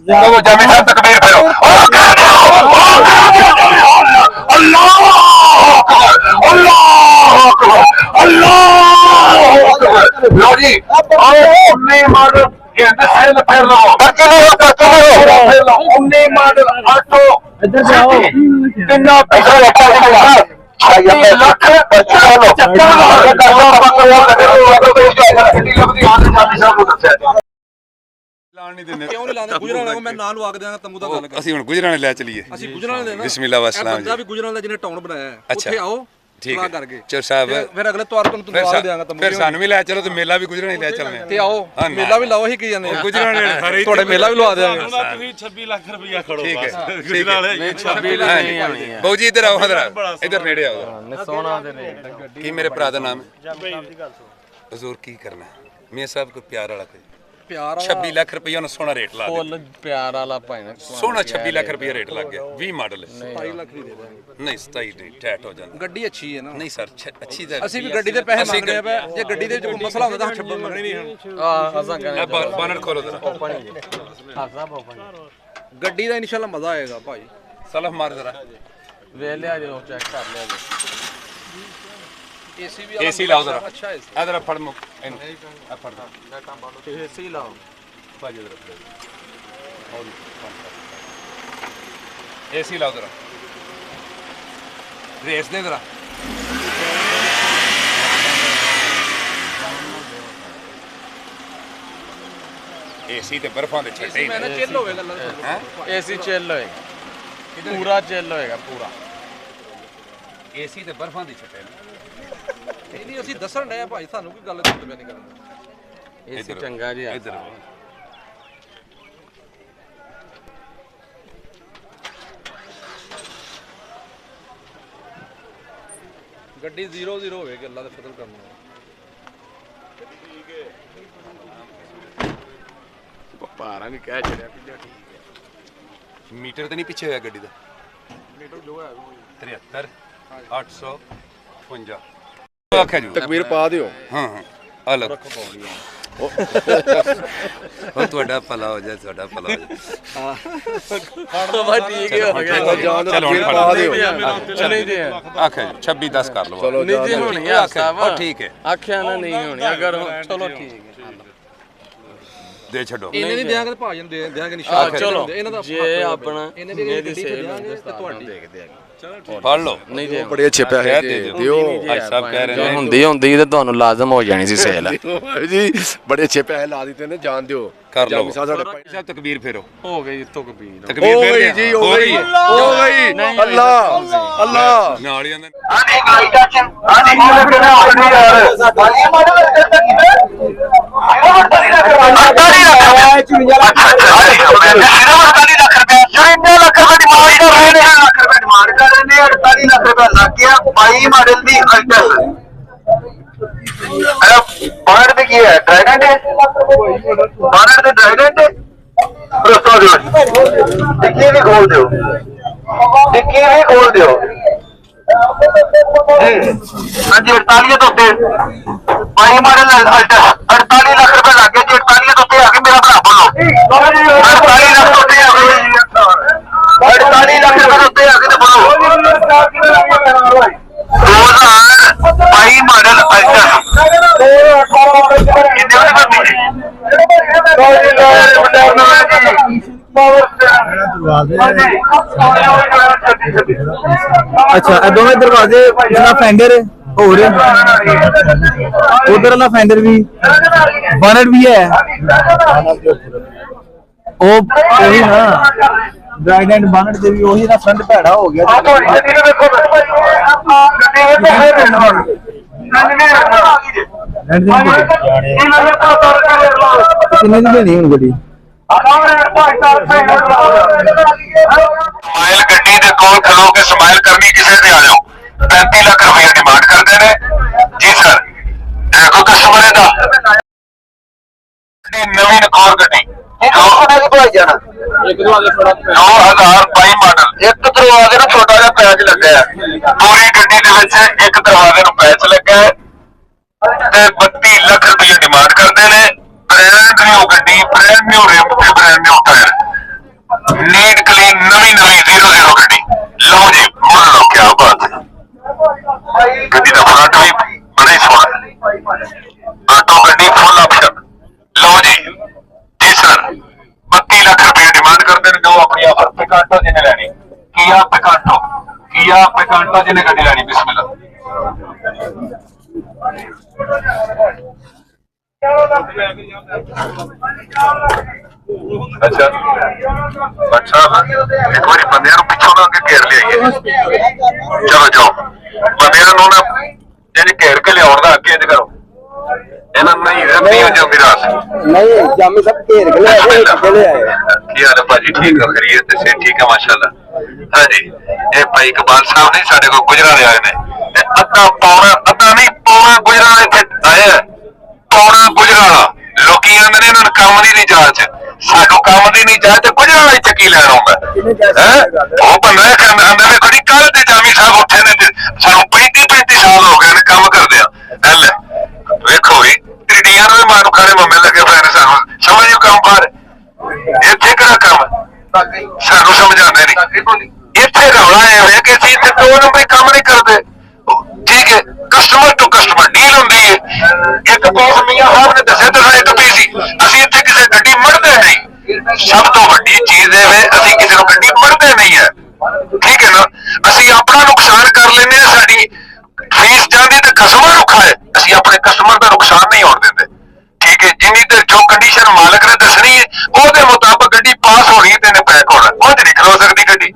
तो जमी साहब तकबीर फिरो अल्लाह अल्लाह अल्लाह लो जी उन्नी मॉडल फिर लो उन्नी मॉडल ऑटो किन्ना पैसा गुजराने ले चलिए बिस्मिल्लाह वस्सलाम जी गुजराने जिन्हें टाउन बनाया है अच्छा आओ ठीक है चल साहब फिर अगले त्योहार तुम देंगा फिर सानू भी ले चलो तो मेला भी गुजराने ले चलने ते आओ मेला भी लाओ ही की जाने गुजराने थोड़े मेला भी लवा देंगे 26 लाख रुपया खड़ो ठीक है गुजराने नहीं 26 नहीं बाबू जी इधर आओ इधर नेड़े आओ सोना दे ने की मेरे भरा दा नाम हुजूर की करना मियां साहब को प्यार वाला कोई प्यार 26 लाख रुपया ना सोना रेट ला फुल प्यार वाला भाई सोना 26 लाख रुपया रेट लग गया 20 मॉडल 27 लाख नहीं दे नहीं 27 नहीं टैट हो जाता ਗੱਡੀ ਅੱਛੀ ਹੈ ਨਾ नहीं सर अच्छी तो ਅਸੀਂ ਵੀ ਗੱਡੀ ਦੇ ਪੈਸੇ ਮੰਗ ਰਹੇ ਆ ਜੇ ਗੱਡੀ ਦੇ ਵਿੱਚ ਕੋਈ ਮਸਲਾ ਹੁੰਦਾ ਤਾਂ ਛੱਡ ਮੰਗਣੇ ਨਹੀਂ ਹਨ ਅਸਾਂ ਕਹਿੰਦੇ बानर खोलो जरा ਗੱਡੀ ਦਾ ਇਨਸ਼ਾਅੱਲਾ ਮਜ਼ਾ ਆਏਗਾ ਭਾਈ सलफ मार जरा ਵੇ ਲਿਆ ਜੋ ਚੈੱਕ ਕਰ ਲਿਆ ਜੀ एसी भी एसी लाओ जरा अच्छा है इधर फड़ इन फड़ एसी लाओ भाजी इधर एसी लाओ जरा रेस दे जरा एसी ते बर्फां दे छट्टे ही मैंने चिल होएगा हैं एसी चिल होएगा पूरा चिल होएगा पूरा एसी ते बर्फां दे छट्टे नहीं ਅਸੀਂ ਦੱਸਣ ਡਿਆ ਭਾਈ ਸਾਨੂੰ ਕੋਈ ਗੱਲ ਨਹੀਂ ਕਰਨੀ ਏਸੀ ਚੰਗਾ ਜੀ इधर ਗੱਡੀ 00 ਹੋਵੇਗੀ ਅੱਲਾ ਦੇ ਫਜ਼ਲ ਕਰਨਾ ਭਾਰਾ ਵੀ ਕਹਿ ਛੜਿਆ ਕਿ ਠੀਕ ਹੈ ਮੀਟਰ ਤੇ ਨਹੀਂ ਪਿੱਛੇ ਹੋਇਆ ਗੱਡੀ ਦਾ ਮੀਟਰ ਜੋ ਹੈ 73 855 ਆਖਿਆ ਜੀ ਤਕਬੀਰ ਪਾ ਦਿਓ ਹਾਂ ਹਾਂ ਆ ਲਓ ਉਹ ਤੁਹਾਡਾ ਭਲਾ ਹੋ ਜਾਏ ਤੁਹਾਡਾ ਭਲਾ ਹੋ ਜਾਏ ਬਸ ਠੀਕ ਹੀ ਹੋ ਗਿਆ ਚਲੋ ਹੁਣ ਪਾ ਦਿਓ ਨਹੀਂ ਜੀ ਆਖਿਆ ਜੀ 26 10 ਕਰ ਲਓ ਚਲੋ ਨਹੀਂ ਜੀ ਹੋਣੀ ਆ ਸਾਹਿਬ ਠੀਕ ਹੈ ਆਖਿਆ ਨਾ ਨਹੀਂ ਹੋਣੀ ਅਗਰ ਚਲੋ ਠੀਕ ਹੈ ਦੇ ਛੱਡੋ ਇਹਨੇ ਨਹੀਂ ਦਿਆਂਗੇ ਤਾਂ ਭਾਜਨ ਦਿਆਂਗੇ ਨਿਸ਼ਾਨ ਚਲੋ ਇਹਨਾਂ ਦਾ ਜੇ ਆਪਣਾ ਇਹਨੇ ਦੀ ਗੱਡੀ ਦਿਆਂਗੇ ਤੇ ਤੁਹਾਡੀ ਦੇਖਦੇ ਆ ਫੜ ਲਓ ਨਹੀਂ ਜੀ ਬੜੇ ਅੱਛੇ ਪੈਸੇ ਦੇ ਦਿਓ ਭਾਈ ਸਾਹਿਬ ਕਹਿ ਰਹੇ ਨੇ ਹੁੰਦੀ ਤੇ ਤੁਹਾਨੂੰ ਲਾਜ਼ਮ ਹੋ ਜਾਣੀ ਸੀ ਸੇਲ ਜੀ ਬੜੇ ਅੱਛੇ ਪੈਸੇ ਲਾ ਦਿੱਤੇ ਨੇ ਜਾਣ ਦਿਓ ਕਰ ਲਓ ਸਾਡੇ ਸਾਹਿਬ ਤਕਬੀਰ ਫੇਰੋ ਹੋ ਗਈ ਤਕਬੀਰ ਤਕਬੀਰ ਹੋ ਫੇਰ ਗਈ ਜੀ ਹੋ ਗਈ ਹੋ ਗਈ ਅੱਲਾ ਅੱਲਾ ਨਾਲ ਹੀ ਆਂਦੇ खोल दो डिक्की भी खोल दो हाँ जी 48 तो पाई मॉडल 48 लाख रुपए लग गए जी 48 तो आके मेरा भरा बोलो 48 लाख तो 48 लाख रुपए आके तो बोलो 2022 मॉडल अच्छा दोनों दरवाजे फेंडर हो रहे उधर वाला फेंडर भी बनट भी है वही ना ड्राइड एंड बनट से भी वही ना फ्रंट भैड़ा हो गया कितने दी लेनी हूं गड्डी समाइल गड्डी दे कोल खलो के समाइल करनी किसी से आ जाओ 35 लाख रुपया डिमांड करते हैं जी सर देखो कस्टमर है नवीन और गड्डी 2022 मॉडल एक दरवाजे ना छोटा जिहा पैच लगा है पूरी गड्डी दे विच एक दरवाजे नूं पैच लगा है ते 32 लाख रुपया डिमांड करते हैं ब्रांड न्यू गड्डी ब्रांड न्यू रिम ते ब्रांड न्यू टायर 35 ਲੱਖ ਰੁਪਏ ਡਿਮਾਂਡ ਕਰਦੇ ਨੇ। ਜੋ ਆਪਣੀ ਆਫਰ ਪਿਕਾਂਟੋ ਜਿਹਨੇ ਲੈਣੀ, ਕੀਆ ਪਿਕਾਂਟੋ ਜਿਹਨੇ ਗੱਡੀ ਲੈਣੀ, ਬਿਸਮਿਲ੍ਲਾ। ਅੱਛਾ ਇੱਕ ਵਾਰੀ ਬੰਦਿਆਂ ਨੂੰ ਪਿੱਛੋਂ ਨਾ ਅੱਗੇ ਘੇਰ ਲਿਆਈਏ। ਚਲੋ ਜਾਓ, ਬੰਦਿਆਂ ਨੂੰ ਨਾ ਇਹਨੇ ਘੇਰ ਕੇ ਲਿਆਉਣ ਦਾ ਅੱਗੇ ਇੰਜ ਕਰੋ। ਇਹਨਾਂ ਨਹੀਂ ਹੋ ਜਾਓ ਵਿਰਾਸ ਨਹੀਂ ਜਾਮੇ ਸਭ ਘੇਰ ਕੇ ਲਿਆਏ ਚਲੇ ਆਏ। ਕੀ ਹਾਲ ਹੈ ਭਾਜੀ? ਠੀਕ ਹੋ? ਖਰੀਏ ਤੇ ਸੇ ਠੀਕ ਹੈ ਮਾਸ਼ਾਅੱਲਾ। ਹਾਂਜੀ, ਇਹ ਭਾਈ ਇਕਬਾਲ ਸਾਹਿਬ ਨੇ ਸਾਡੇ ਕੋਲ ਗੁਜਰਾਂਵਾਲੇ ਆਏ ਨੇ ਤੇ ਅੱਧਾ ਨਹੀਂ ਪੌਣਾ ਗੁਜਰਾਂਵਾਲੇ ਇੱਥੇ ਆਇਆ। ਪੌਣਾ ਗੁਜਰਾਂਵਾਲਾ ਲੋਕੀ ਆਂਦੇ ਨੇ ਇਹਨਾਂ ਨੂੰ ਕੰਮ ਦੀ ਨਹੀਂ ਜਾਂਚ, ਸਾਨੂੰ ਕੰਮ ਦੀ ਨਹੀਂ ਜਾਂਚ ਤੇ ਗੁਜਰਾਂਵਾਲਾ ਇੱਥੇ ਕੀ ਲੈਣ ਆਉਂਦਾ ਹੈ? ਉਹ ਬੰਦਾ ਕਹਿੰਦਾ ਵੇਖੋ ਜੀ, ਕੱਲ ਤੇ ਜਾਮੀ ਸਾਹਿਬ ਉੱਠੇ ਨੇ ਤੇ ਸਾਨੂੰ 35 ਸਾਲ ਹੋ ਗਏ ਨੇ ਕੰਮ ਕਰਦੇ ਆ। ਲੈ ਵੇਖੋ ਵੀ ਟਿੱਡੀਆਂ ਨੂੰ ਵੀ ਮਾਰੂ ਖਾਣੇ ਮੰਮੇ ਲੱਗੇ ਪਏ ਨੇ। ਸਾਨੂੰ ਸਮਝੋ ਕੰਮ ਬਾਹਰ ਇੱਥੇ ਕਿਹੜਾ ਕੰਮ ਸਾਨੂੰ ਸਮਝਾਉਂਦੇ ਨਹੀਂ। ਇੱਥੇ ਰੌਲਾ ਇਹ ਹੋਇਆ ਕਿ ਅਸੀਂ ਇੱਥੇ 2 ਨੰਬਰ ਕੰਮ ਨਹੀਂ ਕਰਦੇ। ਠੀਕ ਹੈ, ਕਸਟਮਰ ਟੂ ਕਸਟਮਰ ਡੀਲ ਹੁੰਦੀ ਹੈ। ਇੱਕ ਪੀਸ ਮੀਆਂ ਸਾਹਿਬ ਨੇ ਦੱਸਿਆ ਤਾਂ ਇੱਕ ਪੀਸ ਸੀ। ਅਸੀਂ ਇੱਥੇ ਕਿਸੇ ਗੱਡੀ ਮੜਦੇ ਨਹੀਂ। ਸਭ ਤੋਂ ਵੱਡੀ ਚੀਜ਼ ਇਹ ਹੈ, ਅਸੀਂ ਕਿਸੇ ਨੂੰ ਗੱਡੀ ਮੜਦੇ ਨਹੀਂ ਹੈ। ਠੀਕ ਹੈ ਨਾ, ਅਸੀਂ ਆਪਣਾ ਨੁਕਸਾਨ ਕਰ ਲੈਂਦੇ ਹਾਂ। ਸਾਡੀ ਫੀਸ ਜਾਂਦੀ ਤੇ ਕਸਟਮਰ ਨੂੰ ਖਾਏ, ਅਸੀਂ ਆਪਣੇ ਕਸਟਮਰ ਦਾ ਨੁਕਸਾਨ ਨਹੀਂ ਹੋਣ ਦਿੰਦੇ। ਠੀਕ ਹੈ, ਜਿੰਨੀ ਦੇਰ ਜੋ ਕੰਡੀਸ਼ਨ ਮਾਲਕ ਨੇ ਦੱਸਣੀ ਹੈ ਉਹਦੇ ਮੁਤਾਬਕ ਗੱਡੀ ਪਾਸ ਹੋਣੀ ਤੇ ਇਹਨੇ ਪੈਕ ਹੋਣਾ। ਉਹ ਨਹੀਂ ਖਲੋ ਸਕਦੀ ਗੱਡੀ।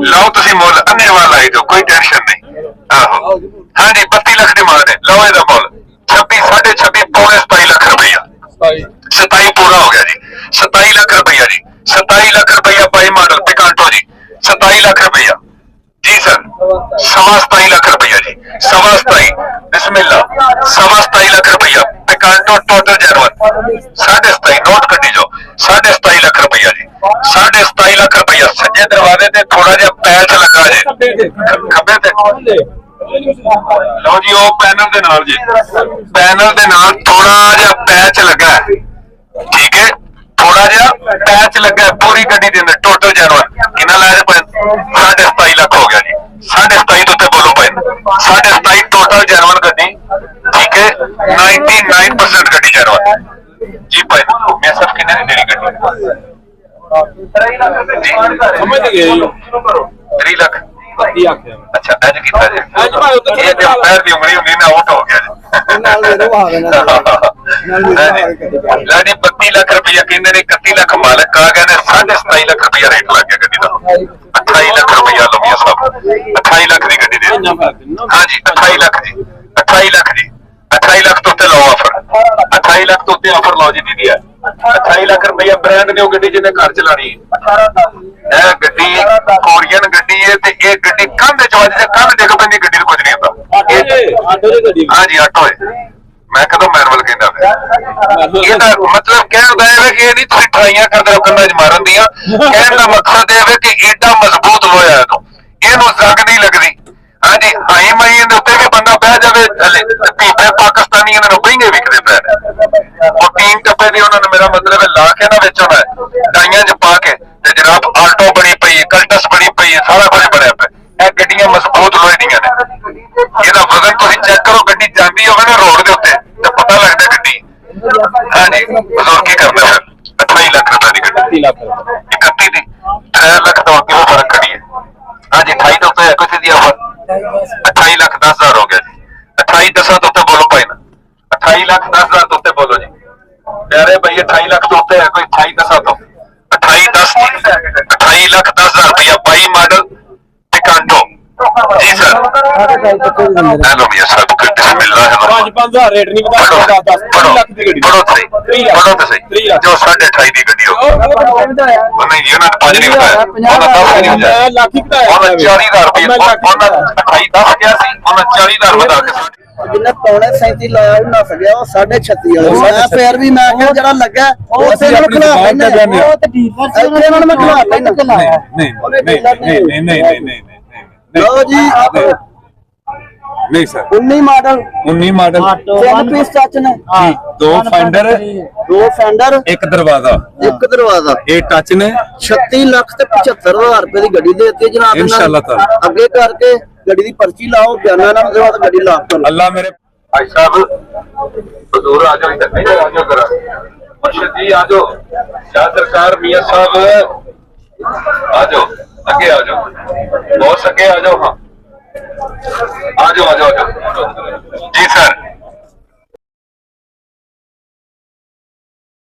ਲਓ ਤੁਸੀਂ ਮੁੱਲ ਅੰਨੇਵਾਹ ਲਾਈ ਦਿਓ, ਕੋਈ ਟੈਨਸ਼ਨ ਨਹੀਂ। ਆਹੋ ਹਾਂਜੀ, 32 ਲੱਖ ਦੀ ਮਾਰ ਹੈ। ਲਓ ਇਹਦਾ ਮੁੱਲ 26 26.5 ਪੌਣੇ 27 ਲੱਖ ਰੁਪਈਆ। 27 ਪੂਰਾ ਹੋ ਗਿਆ ਜੀ। 27 ਲੱਖ ਰੁਪਈਆ ਜੀ। 27 ਲੱਖ ਰੁਪਈਆ ਬਾਈ ਮਾਡਲ ਪਿਕਾਂਟੋ ਜੀ। 27 ਲੱਖ ਰੁਪਈਆ ਜੀ ਸਰ। 27.5 ਲੱਖ ਰੁਪਈਆ ਜੀ। 27.5 ਬਿਸਮਿल्ला। 27.5 ਲੱਖ ਰੁਪਈਆ ਪਿਕਾਂਟੋ ਟੋਟਲ ਜੈਨੂਅਨ। 27.5 ਨੋਟ ਕੱਢੀ ਜਾਓ। 27.5 ਲੱਖ ਰੁਪਈਆ ਜੀ। 27.5 ਲੱਖ ਰੁਪਈਆ। ਸੱਜੇ ਦਰਵਾਜ਼ੇ ਤੇ ਥੋੜਾ ਜਿਹਾ ਪੈਚ ਲੱਗਾ ਜੇ ਖੱਬੇ ਤੇ। ਲਓ ਜੀ, ਉਹ ਪੈਨਲ ਦੇ ਨਾਲ ਜੀ, ਪੈਨਲ ਦੇ ਨਾਲ ਥੋੜਾ ਜਿਹਾ ਪੈਚ ਲੱਗਾ ਹੈ। ਠੀਕ ਹੈ, ਥੋੜਾ ਜਿਹਾ ਪੈਚ ਲੱਗਾ ਪੂਰੀ ਗੱਡੀ ਦੇ ਅੰਦਰ ਟੋਟਲ ਜੈਨੂਅਨ। ਕਿੰਨਾ ਲਾਇਆ ਜੀ? 27.5 ਲੱਖ ਹੋ ਗਿਆ ਜੀ। 27.5 ਤੋਂ ਉੱਤੇ ਬੋਲੋ ਭਾਈ। 27.5 ਟੋਟਲ ਜੈਨੂਅਨ ਗੱਡੀ। ਠੀਕ ਹੈ, 99% ਗੱਡੀ ਜੈਨੂਅਨ ਜੀ ਭਾਈ। ਮੈਂ ਸਭ ਕਿੰਨੇ ਦੀ ਦੇਣੀ ਗੱਡੀ? ਸਮਝ ਗਏ 3 ਲੱਖ। ਅੱਛਾ, ਅੱਜ ਕੀਤਾ ਜੀ। ਇਹ ਤੇ ਪੈਰ ਦੀ ਉਮਰੀ ਹੁੰਦੀ ਨਾ, ਆਊਟ ਹੋ ਗਿਆ ਜੀ। ਨਾਲ ਮੇਰੇ ਨੂੰ ਆਵੇ ਨਾ ਲਾਡੀ 32 ਲੱਖ ਰੁਪਇਆ ਕਹਿੰਦੇ ਨੇ। 31 ਲੱਖ ਮਾਲਕ ਆ ਗਏ ਨੇ। 27.5 ਲੱਖ ਰੁਪਇਆ ਰੇਟ ਲੱਗ ਗਿਆ ਗੱਡੀ ਦਾ। 28 ਲੱਖ ਰੁਪਇਆ ਲਓ ਮੀਆਂ ਸਾਹਿਬ। 28 ਲੱਖ ਦੀ ਗੱਡੀ ਦੇ। ਹਾਂਜੀ 28 ਲੱਖ ਜੀ। 28 ਲੱਖ ਜੀ। 28 ਲੱਖ ਤੋਂ ਉੱਤੇ ਲਓ ਆਫਰ। 28 ਲੱਖ ਤੋਂ ਉੱਤੇ ਆਫਰ ਲਓ ਜੀ ਦੀਦੀ। 28 ਲੱਖ ਰੁਪਇਆ ਬ੍ਰਾਂਡ ਨਿਊ ਗੱਡੀ ਜਿਹਨੇ ਘਰ ਚਲਾਣੀ ਹੈ। ਇਹ ਗੱਡੀ ਕੋਰੀਅਨ ਗੱਡੀ ਹੈ ਤੇ ਇਹ ਗੱਡੀ ਕੰਧ ਚ ਵੱਜ ਜੇ ਕੰਧ ਡਿੱਗ ਪੈਂਦੀ, ਗੱਡੀ ਨੂੰ ਕੁਝ ਨਹੀਂ ਹੁੰਦਾ। ਹਾਂਜੀ ਆਟੋ ਹੈ। ਮੈਂ ਕਦੋਂ ਮੈਨੂਅਲ ਕਹਿੰਦਾ ਇਹਦਾ ਮਤਲਬ ਕਹਿਣ ਦਾ ਇਹ ਕਿ ਇਹ ਨਹੀਂ ਤੁਸੀਂ ਟਰਾਈਆਂ ਕਰਦੇ ਹੋ ਕੰਧਾਂ 'ਚ ਮਾਰਨ ਦੀਆਂ। ਕਹਿਣ ਦਾ ਮਕਸਦ ਇਹ ਹੈ ਕਿ ਏਡਾ ਮਜ਼ਬੂਤ ਲੋਹਾ ਇਹਨੂੰ ਜ਼ੰਗ ਨਹੀਂ ਲੱਗਦੀ। ਹਾਂਜੀ, ਹਾਈ ਮਾਈ ਦੇ ਉੱਤੇ ਵੀ ਬੰਦਾ ਬਹਿ ਜਾਵੇ ਥੱਲੇ। ਪੀਪੇ ਪਾਕਿਸਤਾਨੀ ਇਹਨਾਂ ਨੂੰ ਮਹਿੰਗੇ ਵਿਕਦੇ ਪਏ ਨੇ। ਉਹ 3 ਟੱਪੇ ਦੀ ਉਹਨਾਂ ਨੇ, ਮੇਰਾ ਮਤਲਬ ਹੈ ਲਾ ਕੇ ਨਾ ਵੇਚਣਾ ਹੈ ਡਾਈਆਂ 'ਚ ਪਾ ਕੇ। ਤੇ ਜਨਾਬ ਆਲਟੋ ਬਣੀ ਪਈ ਹੈ, ਕਲਟਸ ਬਣੀ ਪਈ ਹੈ, ਸਾਰਾ ਕੁਝ ਬਣਿਆ ਪਿਆ। ਇਹ ਗੱਡੀਆਂ ਮਜ਼ਬੂਤ ਲੋਹੇ ਦੀਆਂ ਨੇ। ਇਹਦਾ ਵਜ਼ਨ ਤੁਸੀਂ ਚੈੱਕ ਕਰੋ। ਗੱਡੀ ਜਾਂਦੀ ਹੋਵੇ ਨਾ ਰੋਡ ਦੇ ਉੱਤੇ ਤੇ ਪਤਾ ਲੱਗਦਾ ਗੱਡੀ। ਹਾਂਜੀ ਬਜ਼ੁਰਗ ਕੀ ਕਰਨਾ ਫਿਰ। 28 ਲੱਖ ਰੁਪਏ ਦੀ ਗੱਡੀ। 31 ਦੀ 3 ਲੱਖ ਤੋਂ ਅੱਗੇ ਫਰਕ ਕਰੀਏ। ਹਾਂਜੀ 28 ਤੋਂ ਉੱਤੇ ਕਿਸੇ ਦੀ ਆਫਰ 28 ਲੱਖ 10,000 ਹੋ ਗਿਆ ਜੀ। 28 10 ਤੋਂ ਉੱਤੇ ਬੋਲੋ ਭਾਈ ਨਾ। 28 ਲੱਖ 10,000 ਤੋਂ ਉੱਤੇ ਬੋਲੋ ਜੀ ਪਿਆਰੇ ਭਾਈ। 28 ਲੱਖ ਤੋਂ ਉੱਤੇ ਹੈ ਕੋਈ? 28 10 ਤੋਂ 28 10 28 ਲੱਖ 10,000 ਰੁਪਇਆ 22 ਮਾਡਲ ਪਿਕਾਂਟੋ ਜੀ ਸਰ। ਹੈਲੋ ਮੀਆਂ ਸਾਹਿਬ ਬਿਸਮਿल्लाह। 5,000 ਰੇਟ ਨਹੀਂ ਬਤਾ 10 ਲੱਖ ਦੀ ਗੱਡੀ। ਪੜੋ ਸਹੀ, ਪੜੋ ਤਾਂ ਸਹੀ। ਜੋ 28.5 ਦੀ ਗੱਡੀ ਹੋ ਉਹ ਨਹੀਂ ਜੀ, ਉਹਨਾਂ ਨੇ 5 ਨਹੀਂ ਬਤਾਇਆ, ਉਹਨਾਂ 10 ਨਹੀਂ ਬਤਾਇਆ। ਲੱਖ ਹੀ ਬਤਾਇਆ। ਉਹਨਾਂ 40,000 ਰੁਪਏ ਉਹਨਾਂ 28 10 ਗਿਆ ਸੀ, ਉਹਨਾਂ 40,000 ਵਧਾ ਕੇ ਜਿੰਨੇ ਪੌਣੇ 37 ਲਾਇਆ ਨਾ ਸਕਿਆ ਉਹ 36.5 ਵਾਲਾ। ਮੈਂ ਫੇਰ ਵੀ ਮੈਂ ਕਿਹਾ ਜਿਹੜਾ ਲੱਗਾ ਉਹ ਤੇ ਨਾਲ ਖਿਲਾ ਲੈਣਾ। ਉਹ ਤੇ ਡੀਲਰ ਸੀ, ਉਹਨਾਂ ਨਾਲ ਮੈਂ ਖਿਲਾ ਲੈਣਾ। ਨਹੀਂ ਲਓ ਜੀ ਨਹੀਂ ਸਰ। 19 ਮਾਡਲ 3 ਪੀਸ ਟੱਚ ਨੇ। 2 ਫਾਈਂਡਰ 2 ਫੈਂਡਰ ਇੱਕ ਦਰਵਾਜ਼ਾ। ਇੱਕ ਦਰਵਾਜ਼ਾ। ਇਹ ਟੱਚ ਨੇ। 36 ਲੱਖ ਤੇ 75,000 ਰੁਪਏ ਦੀ ਗੱਡੀ ਦੇ ਦਿੱਤੀ ਜਨਾਬ। ਇਨਸ਼ਾਅੱਲਾ ਤਾਲਾ ਅੱਗੇ ਕਰਕੇ ਗੱਡੀ ਦੀ ਪਰਚੀ ਲਾਓ, ਬਿਆਨਾ ਨਾਲ ਉਹਦੇ ਬਾਅਦ ਗੱਡੀ ਲਾ ਕੇ ਅੱਲਾ ਮੇਰੇ भाई साहब हजूर आ जाओ इधर, आ जाओ जरा मुर्शिद जी आ जाओ। ਸ਼ਾਹ ਸਰਕਾਰ ਮੀਆਂ ਸਾਹਿਬ ਆ ਜਾਓ, ਅੱਗੇ ਆ ਜਾਓ, ਬਹੁਤ ਅੱਗੇ ਆ ਜਾਓ। ਹਾਂ ਆ ਜਾਓ, ਆ ਜਾਓ, ਆ ਜਾਓ। ਜੀ ਸਰ,